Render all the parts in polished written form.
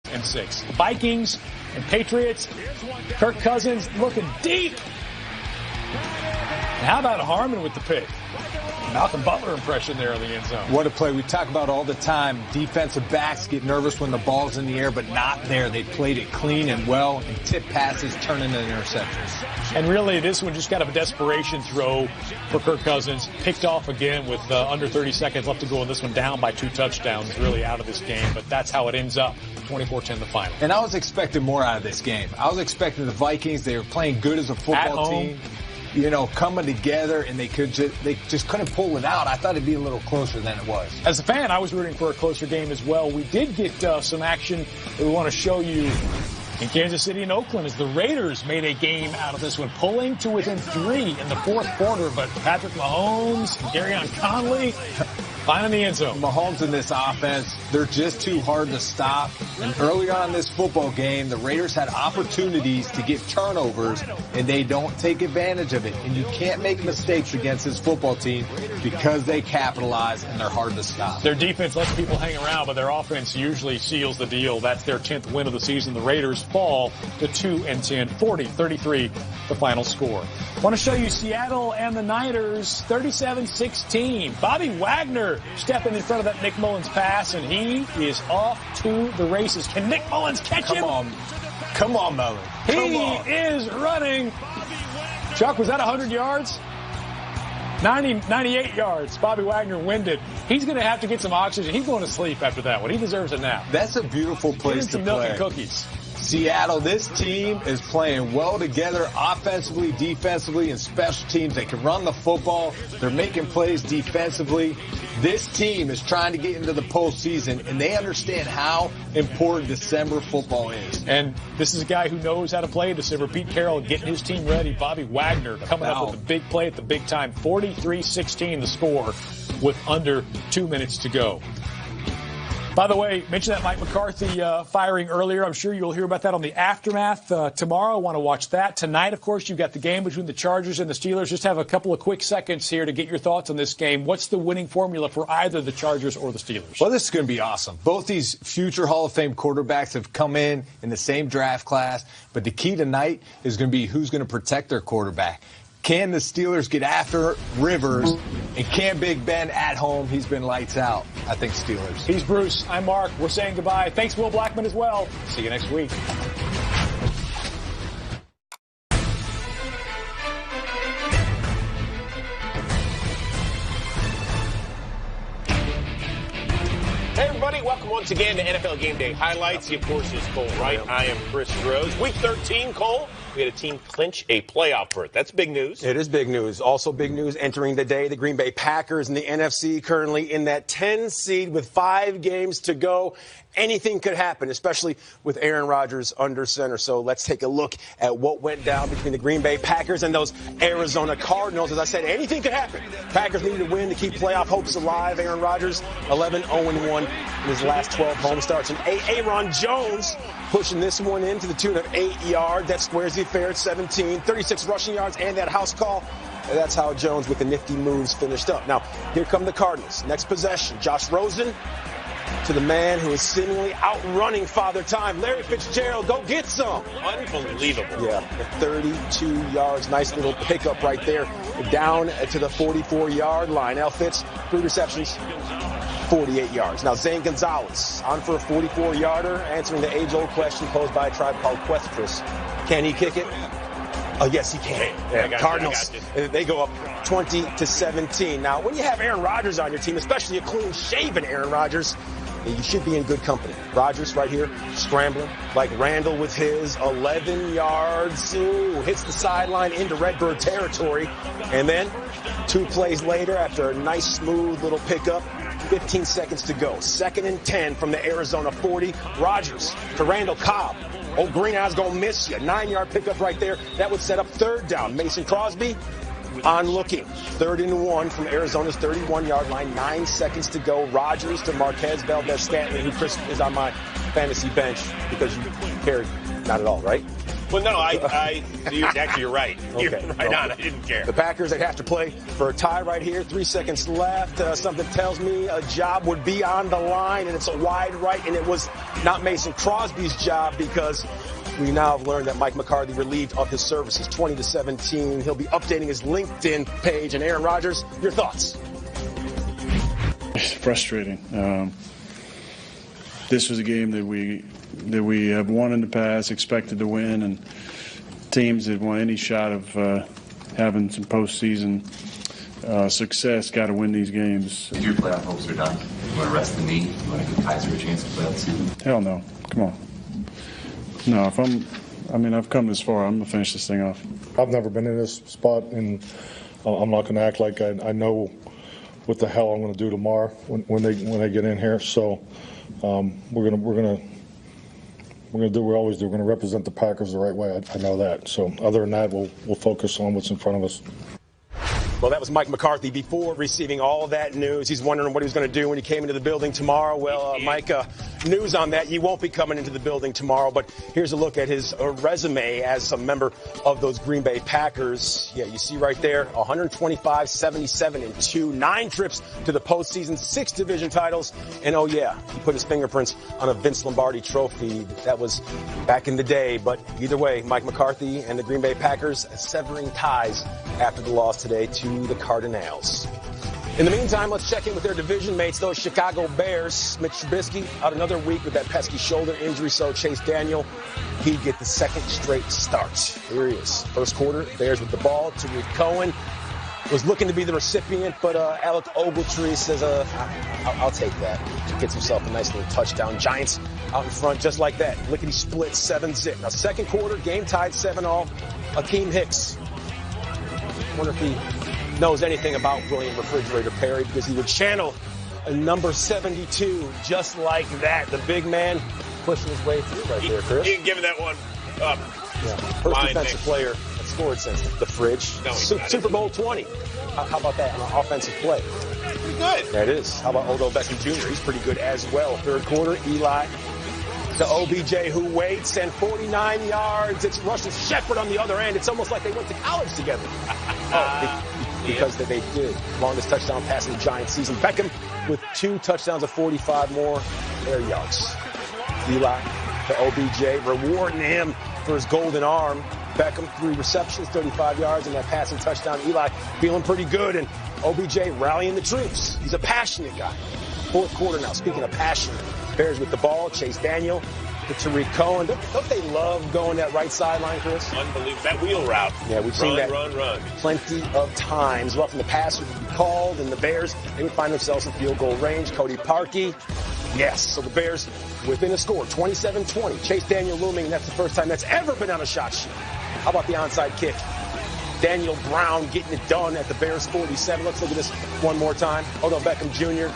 6. Vikings and Patriots. Kirk Cousins looking deep. And how about Harmon with the pick? Malcolm Butler impression there in the end zone. What a play. We talk about all the time. Defensive backs get nervous when the ball's in the air, but not there. They played it clean and well, and tip passes turn into interceptions. And really, this one just kind of a desperation throw for Kirk Cousins. Picked off again with under 30 seconds left to go, and this one down by 2 touchdowns. Really out of this game, but that's how it ends up. 24-10 the final. And I was expecting more out of this game. I was expecting the Vikings. They were playing good as a football team. You know, coming together, and they just couldn't pull it out. I thought it'd be a little closer than it was. As a fan, I was rooting for a closer game as well. We did get some action that we want to show you in Kansas City and Oakland as the Raiders made a game out of this one, pulling to within 3 in the fourth quarter. But Patrick Mahomes and Garyon Conley finding the end zone. Mahomes in this offense, they're just too hard to stop. And early on in this football game, the Raiders had opportunities to get turnovers, and they don't take advantage of it. And you can't make mistakes against this football team because they capitalize and they're hard to stop. Their defense lets people hang around, but their offense usually seals the deal. That's their 10th win of the season. The Raiders fall to 2-10, 40-33, the final score. Want to show you Seattle and the Niners, 37-16. Bobby Wagner stepping in front of that Nick Mullins pass, and he is off to the races. Can Nick Mullins catch him? Come on, Mullins. He is running. Chuck, was that 100 yards? 98 yards. Bobby Wagner winded. He's going to have to get some oxygen. He's going to sleep after that one. He deserves a nap. That's a beautiful place to play. Milk and cookies. Seattle, this team is playing well together offensively, defensively, and special teams. They can run the football. They're making plays defensively. This team is trying to get into the postseason, and they understand how important December football is. And this is a guy who knows how to play in December. Pete Carroll getting his team ready. Bobby Wagner coming up with a big play at the big time. 43-16 the score with under 2 minutes to go. By the way, mentioned that Mike McCarthy firing earlier. I'm sure you'll hear about that on the Aftermath tomorrow. I want to watch that. Tonight, of course, you've got the game between the Chargers and the Steelers. Just have a couple of quick seconds here to get your thoughts on this game. What's the winning formula for either the Chargers or the Steelers? Well, this is going to be awesome. Both these future Hall of Fame quarterbacks have come in the same draft class, but the key tonight is going to be who's going to protect their quarterback. Can the Steelers get after Rivers? And can Big Ben at home? He's been lights out. I think Steelers. He's Bruce. I'm Mark. We're saying goodbye. Thanks, Will Blackman, as well. See you next week. Hey, everybody. Welcome once again to NFL Game Day Highlights. He, of course, is Cole Wright. I am Chris Rose. Week 13, Cole. We had a team clinch a playoff berth. That's big news. It is big news. Also big news entering the day, the Green Bay Packers in the NFC currently in that 10 seed with 5 games to go. Anything could happen, especially with Aaron Rodgers under center. So let's take a look at what went down between the Green Bay Packers and those Arizona Cardinals. As I said, anything could happen. Packers needed to win to keep playoff hopes alive. Aaron Rodgers, 11-0-1 in his last 12 home starts. And Aaron Jones pushing this one in to the tune of 8 yards. That squares the affair at 17, 36 rushing yards, and that house call. And that's how Jones, with the nifty moves, finished up. Now, here come the Cardinals. Next possession, Josh Rosen to the man who is seemingly outrunning Father Time. Larry Fitzgerald, go get some. Unbelievable. Yeah, 32 yards. Nice little pickup right there. Down to the 44-yard line. Al Fitz, 3 receptions, 48 yards. Now, Zane Gonzalez on for a 44-yarder, answering the age-old question posed by a tribe called Questress. Can he kick it? Oh, yes, he can. Yeah, Cardinals, they go up 20-17. Now, when you have Aaron Rodgers on your team, especially a clean-shaven Aaron Rodgers, you should be in good company. Rodgers right here, scrambling, like Randall with his 11 yards. Ooh, hits the sideline into Redbird territory. And then 2 plays later, after a nice, smooth little pickup, 15 seconds to go. 2nd and 10 from the Arizona 40. Rodgers to Randall Cobb. Old Green Eye's going to miss you. 9-yard pickup right there. That would set up 3rd down. Mason Crosby on looking. 3rd and 1 from Arizona's 31-yard line. 9 seconds to go. Rodgers to Marquez Valdez-Scantling, who Chris is on my fantasy bench because you cared not at all, right? Well, no, you're right. You're right on. I didn't care. The Packers, they have to play for a tie right here. 3 seconds left. Something tells me a job would be on the line, and it's a wide right, and it was not Mason Crosby's job because we now have learned that Mike McCarthy relieved of his services 20-17. He'll be updating his LinkedIn page. And Aaron Rodgers, your thoughts? It's frustrating. This was a game that we have won in the past, expected to win, and teams that want any shot of having some postseason success got to win these games. Your playoff hopes are done. You want to rest the knee? You want to give Kaiser a chance to play out the season? Hell no. Come on. No, I've come this far. I'm going to finish this thing off. I've never been in this spot, and I'm not going to act like I know what the hell I'm going to do tomorrow when they get in here. So we're going to do what we always do. We're going to represent the Packers the right way. I know that. So other than that, we'll focus on what's in front of us. Well, that was Mike McCarthy before receiving all that news. He's wondering what he was going to do when he came into the building tomorrow. Well, Mike, news on that. You won't be coming into the building tomorrow, but here's a look at his resume as a member of those Green Bay Packers. Yeah, you see right there, 125, 77, and 2, 9 trips to the postseason, 6 division titles, and oh yeah, he put his fingerprints on a Vince Lombardi trophy. That was back in the day, but either way, Mike McCarthy and the Green Bay Packers severing ties after the loss today to the Cardinals. In the meantime, let's check in with their division mates, those Chicago Bears. Mitch Trubisky out another week with that pesky shoulder injury, so Chase Daniel, he'd get the second straight start. Here he is. First quarter, Bears with the ball. Tariq Cohen was looking to be the recipient, but Alec Ogletree says, I'll take that. Gets himself a nice little touchdown. Giants out in front just like that. Lickety split, 7-zip. Now, second quarter, game tied 7-all. Akeem Hicks. Wonder if he knows anything about William Refrigerator Perry, because he would channel a number 72 just like that. The big man pushing his way through right there, Chris. You can give that one up. Yeah. First defensive player that scored since the fridge. No, Super Bowl 20. How about that on an offensive play? Pretty good. That is. How about Odell Beckham Jr.? He's pretty good as well. Third quarter, Eli to OBJ, who waits, and 49 yards. It's Russell Shepard on the other end. It's almost like they went to college together. Because they did. Longest touchdown pass in the Giants season. Beckham with 2 touchdowns of 45 more air yards. Eli to OBJ, rewarding him for his golden arm. Beckham, 3 receptions, 35 yards, and that passing touchdown. Eli feeling pretty good, and OBJ rallying the troops. He's a passionate guy. Fourth quarter now. Speaking of passionate, Bears with the ball. Chase Daniel to Tariq Cohen. Don't they love going that right sideline, Chris? Unbelievable. That wheel route. Yeah, we've seen that run. plenty of times. Roughing the passer would be called, and the Bears, they would find themselves in field goal range. Cody Parkey. Yes, so the Bears within a score, 27-20. Chase Daniel looming, and that's the first time that's ever been on a shot sheet. How about the onside kick? Daniel Brown getting it done at the Bears 47. Let's look at this one more time. Odell Beckham Jr.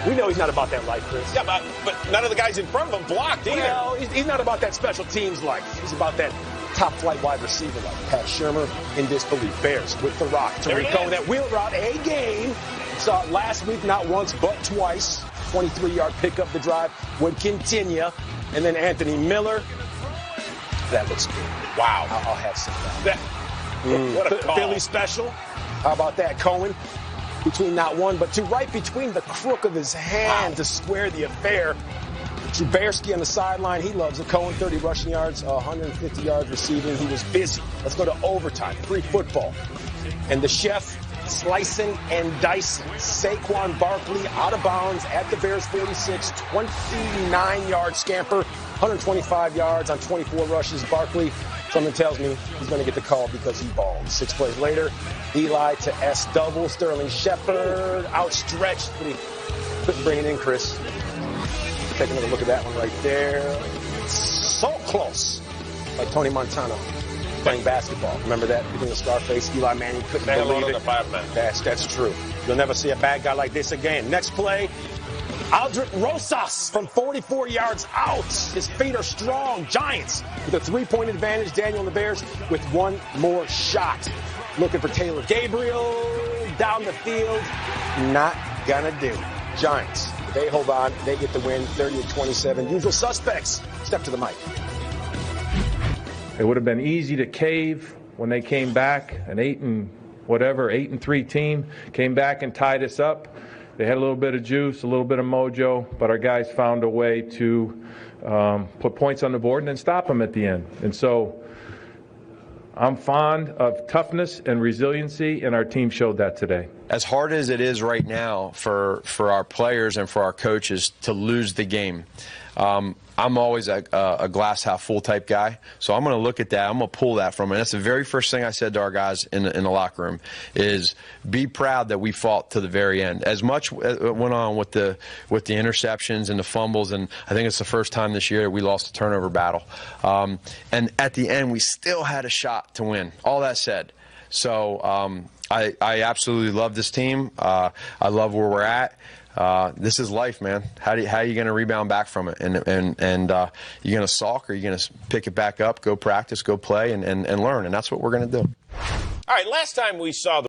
We know he's not about that life, Chris. Yeah, but none of the guys in front of him blocked either. Well, he's not about that special teams life. He's about that top flight wide receiver like Pat Shurmur in disbelief. Bears with the rock. Tariq Cohen, that wheel route, a game. Saw it last week, not once, but twice. 23-yard pickup. The drive would continue. And then Anthony Miller. That looks good. Wow. I'll have some of that. What a call. Philly special. How about that? Cohen between not one, but 2, right between the crook of his hand to square the affair. Trubisky on the sideline. He loves it. Cohen, 30 rushing yards, 150 yards receiving. He was busy. Let's go to overtime. Free football. And the chef slicing and dicing. Saquon Barkley out of bounds at the Bears 46. 29-yard scamper. 125 yards on 24 rushes. Barkley, something tells me he's going to get the call because he balled. 6 plays later, Eli to S double. Sterling Shepard outstretched, but he couldn't bring it in, Chris. Take another look at that one right there. So close. Like Tony Montana playing basketball. Remember that? Between the Scarface, Eli Manning couldn't believe it. The 5-man. That's true. You'll never see a bad guy like this again. Next play, Aldrich Rosas from 44 yards out. His feet are strong. Giants with a 3-point advantage. Daniel and the Bears with 1 more shot. Looking for Taylor Gabriel down the field. Not gonna do. Giants, they hold on. They get the win, 30-27. Usual suspects. Step to the mic. It would have been easy to cave when they came back, an 8-3 team, came back and tied us up. They had a little bit of juice, a little bit of mojo, but our guys found a way to put points on the board and then stop them at the end. And so I'm fond of toughness and resiliency, and our team showed that today. As hard as it is right now for our players and for our coaches to lose the game, I'm always a glass half full type guy, so I'm going to look at that. I'm going to pull that from it. That's the very first thing I said to our guys in the locker room is be proud that we fought to the very end. As much went on with the interceptions and the fumbles, and I think it's the first time this year we lost a turnover battle. And at the end, we still had a shot to win. All that said, so I absolutely love this team. I love where we're at. This is life, man. How are you going to rebound back from it? And you're going to sulk, or you're going to pick it back up, go practice, go play, and learn. And that's what we're going to do. All right, last time we saw the